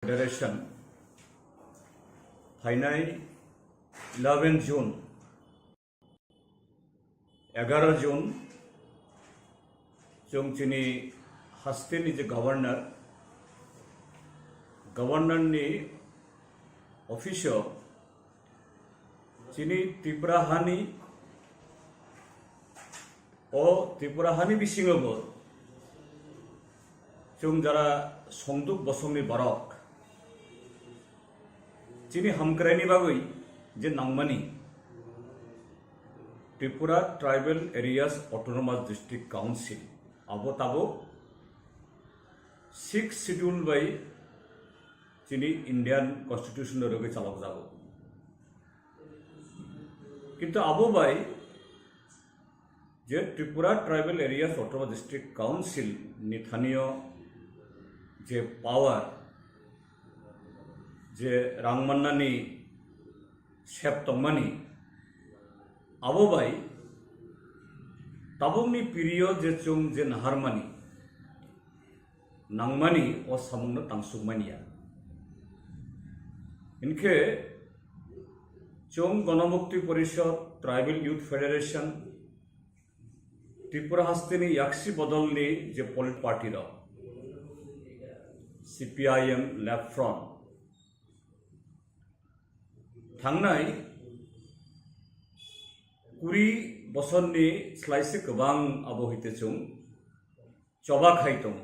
Federation Phainai 11 June 11 June जोंनि हास्टेलनि जे गवर्नरनि अफिसाव जोंनि त्रिपुराहानि बिसिङावबो जों जरा संदुक बसंनि बरक जोंनि हामक्रायनि बागै जे नांमानि Tripura tribal areas autonomous district council आबो ताबो 6 शेड्यूल बाय जोंनि इंडियन कॉन्स्टिट्यूशन रोगे चालक जाबो किंतु आबो बाय जे Tripura tribal areas autonomous district council निथानीय जे पावर जे रांमन्नानि सेप्तमानि आबो बाय ताबुंनि पीरियड जे जों जे नाहारमानि नांमानि ओ सामुंनो तांसुकमानिया इनके जों गणमुक्ति परिषद ट्राइबल यूथ फेडरेशन त्रिपुरा हस्तेनि याक्सी बदलनि जे पॉलिट पार्टी रो CPIM लेफ्ट फ्रंट थांनाय 20 बोसोरनि स्लाइसे गोबां आबहावाखौ जों चबाखाय दं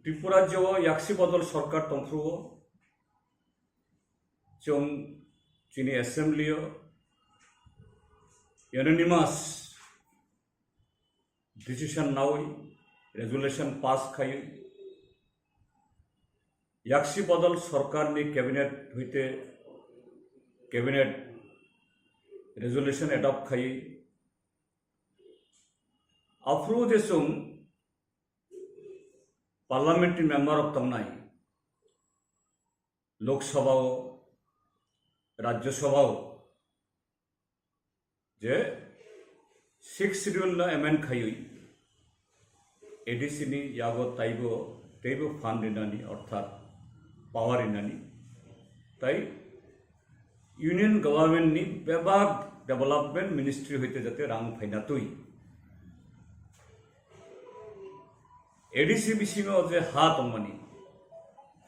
त्रिपुरा जो याक्सी बदल सरकार दंख्रुवो जों जोंनि एसेम्बलियाव यूनानिमास डिसीजन नावै रेजुलेशन पास खायो याक्सी बदल सरकारनि कैबिनेट होते कैबिनेट रेजुलेशन एडॉप्ट खाई आफ्रो जे जों पार्लियामेंट्री मेम्बर ऑफ तंगनाय लोकसभा राज्यसभा जे 6 शेड्यूल ना एमेंड खाई एडीसी नि यागो ताइबो तेबो फांड इनानी अर्थात पावर इनानी ताई यूनियन गवर्नमेंट नि बेबाग डेवलपमेंट मिनिस्ट्री होते जाते रां फाइनातुई एडीसी बिसिङाव जे हा दंमानि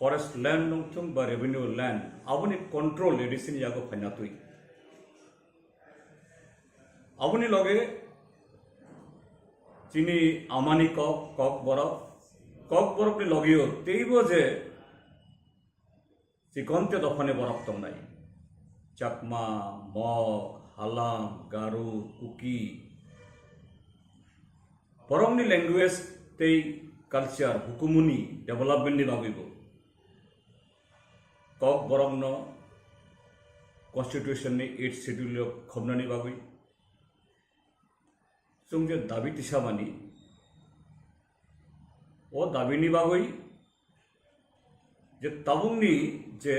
फरेस्ट लैंड दंथुं बा रेवेन्यू लैंड आबुनि कंट्रोल एडीसी नि यागो फाइनातुई आबुनि लगे जिनि आमानि कक बरफ नि लगेयो तेबो जे चिकन्ते दफाने बरफ दंनाय चाकमा मग हालाम गारू कुकी बरमनि लैंग्वेज ते कल्चर हुकुमुनि डेवलपमेंट नि बागैबो कक बरमनो कॉन्स्टिट्यूशन नि 8 शेड्यूल खबनानि बागै जों जे दाबि तिसामानि ओ दाबिनि बागै जे ताबुंनि जे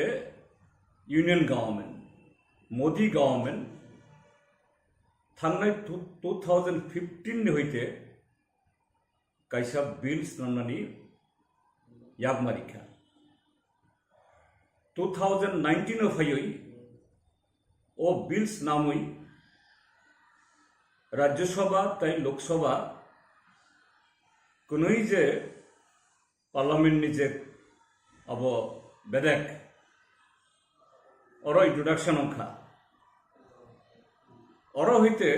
यूनियन गवर्नमेंट मोदी गवर्नमेंट थांनाय 2015 होते कैसा बिल्स नामनानि यागमारिखा 2019 फैयै ओ बिल्स नामै राज्यसभा तय लोकसभा कुनै जे पार्लियामेंट नि जे अब बेदेक और इंट्रोडक्शन अंखा और होते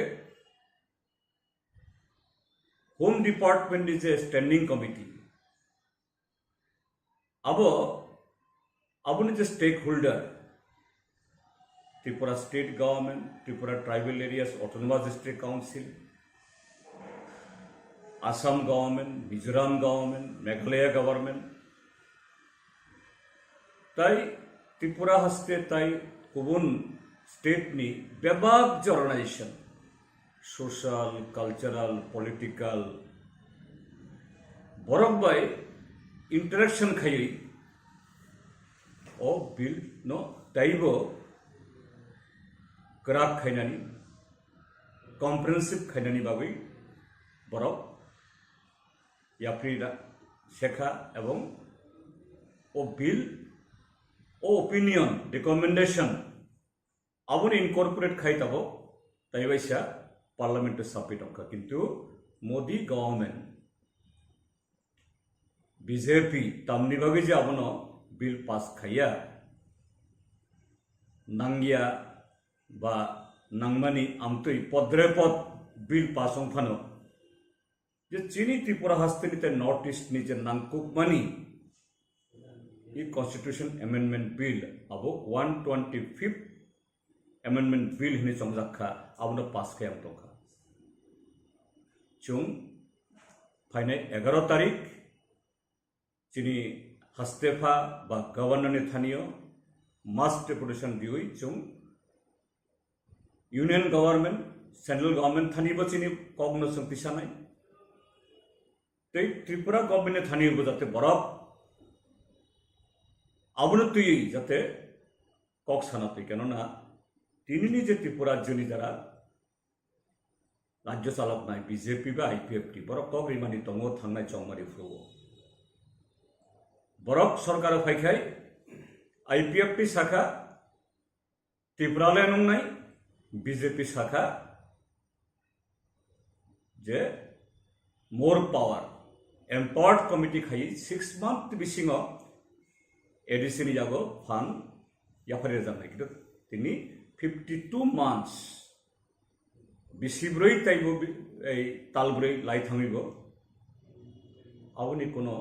होम डिपार्टमेंट नि जे स्टैंडिंग कमिटी अब जे stakeholder Tripura state government Tripura tribal areas autonomous district council Assam government Mizoram government Meghalaya government ताई त्रिपुरा हस्ते ताई गुबुन स्टेट नि बेबाग ऑर्गेनाइजेशन सोशल कल्चरल पॉलिटिकल बरक बाय इंटरेक्शन खाई ओ बिल नो ताइबो ग्राक खाइनानि कम्प्रेहेन्सिव खाइनानि बागै बरक याफ्री शेखा एवं ও বিল ও ওপিনিয়ন রিকমেন্ডেশন আবুনি ইনকর্পোরেট খাই তাবো তাই বাইসা পার্লামেন্টে সাবমিট অঙ্কা কিন্তু মোদি গভর্নমেন্ট বিজেপি তামনি বাগে যে আবনো বিল পাস খাইয়া নাঙ্গিয়া বা নাংমানি আমতই পদ্রে পদ বিল পাস অংফানো যে চিনি ত্রিপুরা হাস্তেনিতে নর্থ ইস্ট নিচে নাংকুকমানি ই কনস্টিটিউশন অ্যামেন্ডমেন্ট বিল আবো 125th অ্যামেন্ডমেন্ট বিল হিনে চংজাখা আবনো পাস খাই আমতখা chung फाइनाय 11 तारिख चिनी हस्तेफा बा गवर्नर ने थानियो मास डेपुटेशन दिउई chung union government central government थानी बचिनी कग्न संपिसानाय तै त्रिपुरा गवर्नमेंट ने थानी जाते बरफ अवनति जाते कक सानाते केनना तिनि जे त्रिपुरा जनि द्वारा राज्य चालक नाय बीजेपी बा आईपीएफटी बरफ कक रिमानी तंगो थांनाय चौमारी फ्रुओ बरफ सरकार फाइखाय आईपीएफटी शाखा त्रिपुराले नंनाय बीजेपी शाखा जे मोर पावर एम्पावर्ड कमिटी खाई 6 month बिसिंग एडिसिनी जागो फान याफारे जानाय किन्तु तिनि 52 months बिसिब्रै ताइबो तालब्रै लाई थांगैबो आबुनि कोनो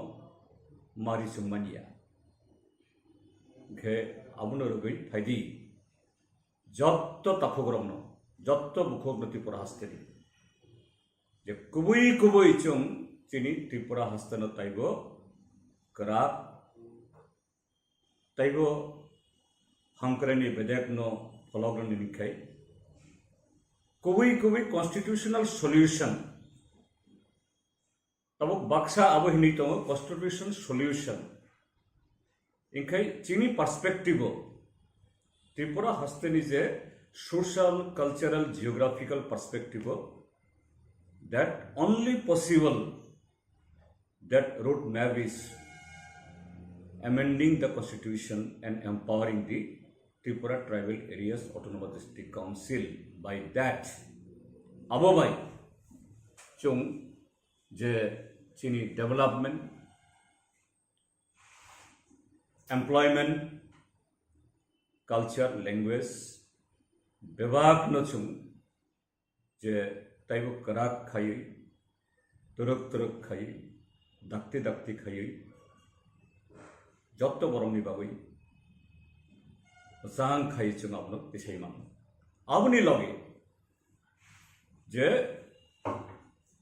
मारि सुमानिया घे आबुनो रगै फाइदि जत्त ताफगरमनो जत्त बुखोगनो त्रिपुरा हास्तेनि जे कुबुई चुं चिनि त्रिपुरा हास्तेनो ताइबो करा ताइबो हांकरेनि बेदेकनो फलग्रनि निखाय कुबुई कॉन्स्टिट्यूशनल सॉल्यूशन तब बाक्सा अब हिनी तो कॉन्स्टिट्यूशन सॉल्यूशन इनखाय चिनी पर्सपेक्टिव त्रिपुरा हस्तेनि जे social cultural geographical perspective that only possible that road map is amending the constitution and empowering the Tripura Tribal Areas Autonomous District Council. By that, ababai chung je chini development, employment, culture, language, bebak no chung je taibo karak khai, turuk khai, dakti khai, jotto borongni bagoi. Sang khai chung abno bisayman. Abuni lagi je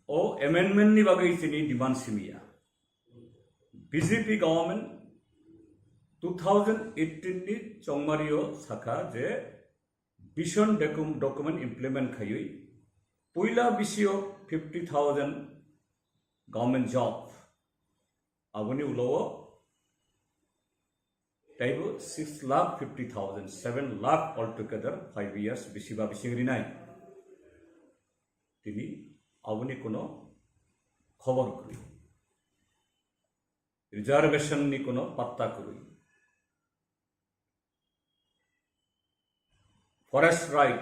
o amendment ni bagai chini demand simia. BJP government 2018 ni chongmario sakha je vision document implement khayui. Puila bisio 50,000 government job. Abuni ulowo taibo 6,50,000, 7 lakh altogether 5 years bisiba bisingri nai. Tini abuni kono khobor kori. Reservation ni kono patta kori. Forest right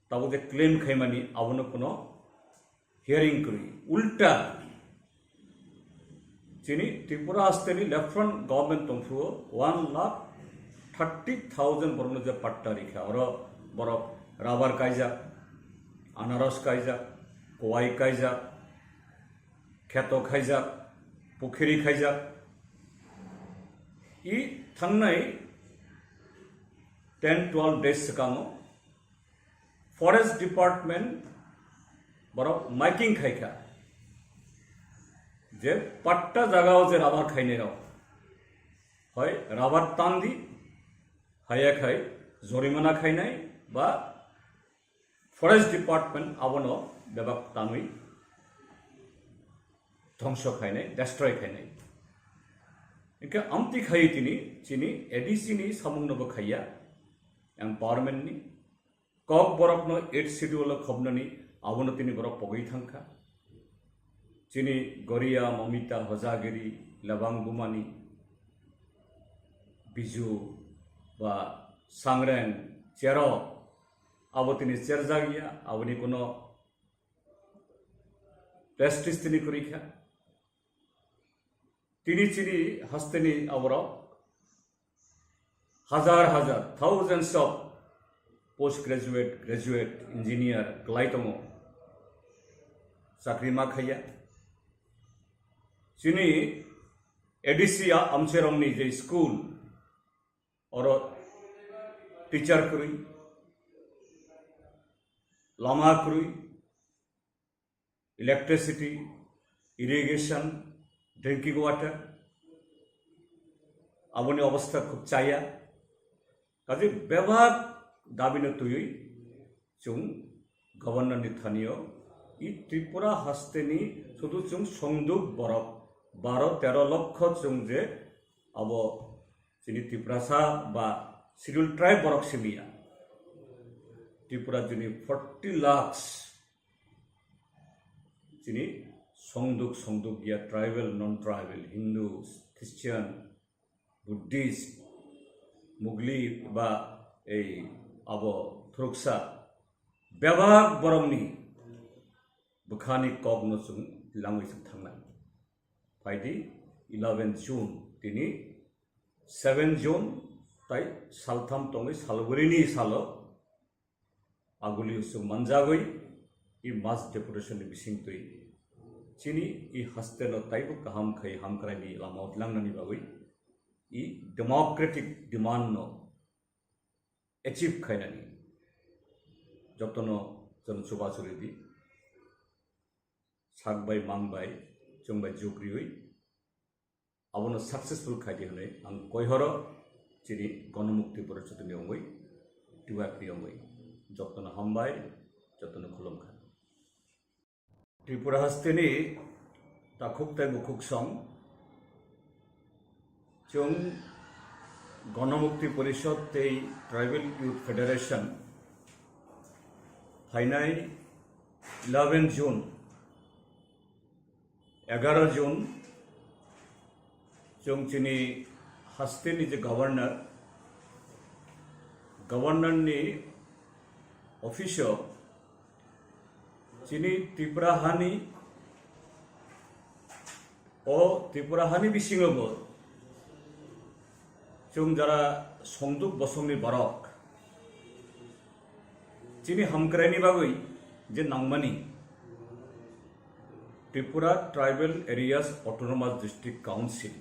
tabo je claim khaimani abuno kono hearing kori. Ulta chini Tripura Asteni left front government tongfuo 1,30,000 borno je patta rikha oro boro rubber kaija anaros kaija kowai kaija kheto kaija pukhiri kaija I thangnai 10-12 days sakamo forest department boro miking khaika जे पट्टा जगाओ जे rubber खाइने Rao है rubber Tandi हाया खाई जरिमाना खाइनाय बा forest department आवनो बेबाक तानुई ध्वंस खाइनाय destroy खाइनाय इनके आमति खाइ तिनी चिनी एडीसी नि सामुंगनबो खाइया एम्पावरमेंट नि कक बरकनो 8 शेड्यूल खबननि आवनो तिनी बरक पगै थांखा Chini Goria, Momita, Hozagiri, Labang Bumani, Biju बा सांग्रें चेरो आबोतिनि चेरजागिया आबोनि कोनो प्रेस्टिज तिनि कुरिखा तिनि चिनि हस्तेनि आवरो हजार हजार thousands of post graduate graduate engineer claitomo sakri ma khaya chini edisia amcheromni je school oro teacher kuri lama kuri electricity irrigation drinking water aboni obostha khub chaya kaje bebak dabino tuyui chung governor ni thaniyo I Tripura hasteni শুধু chung songduk borok 12-13 লক্ষ chung je abo chini Triprasa ba scheduled tribe borok simia Tripura juni 40 lakhs chini songduk ya tribal non tribal Hindus Christian Buddhist Mugli ba ei abo Thuruksa bebak boromni bukhani kogno chung langui chung thangnai faidi 11 June tini 7 June tai saltham tongi salburini salo aguli usung manjagoi I mass deputation ni bisingtui chini I hastelo taibu kaham khai hamkrai ni lamaut langnani bagoi I democratic demand no achieve khainani jotono jon subasuri di sakbai mangbai chungbai jukriui abono successful khaidi hone ang koihoro chini gonamukti porachutni ongoi tiwakri ongoi jotono hambai jotono khulom khan Tripura hasteni ta khuktai bukhuk song chung গণমুক্তি পরিষদ এই tribal youth federation Phainai 11 June 11 June chung chini hasteni je governor ni officio chini Tripura hani bisingobo chung jara songduk bosongni borok chini hamkraini bagoi je nangmani Tripura Tribal Areas Autonomous District Council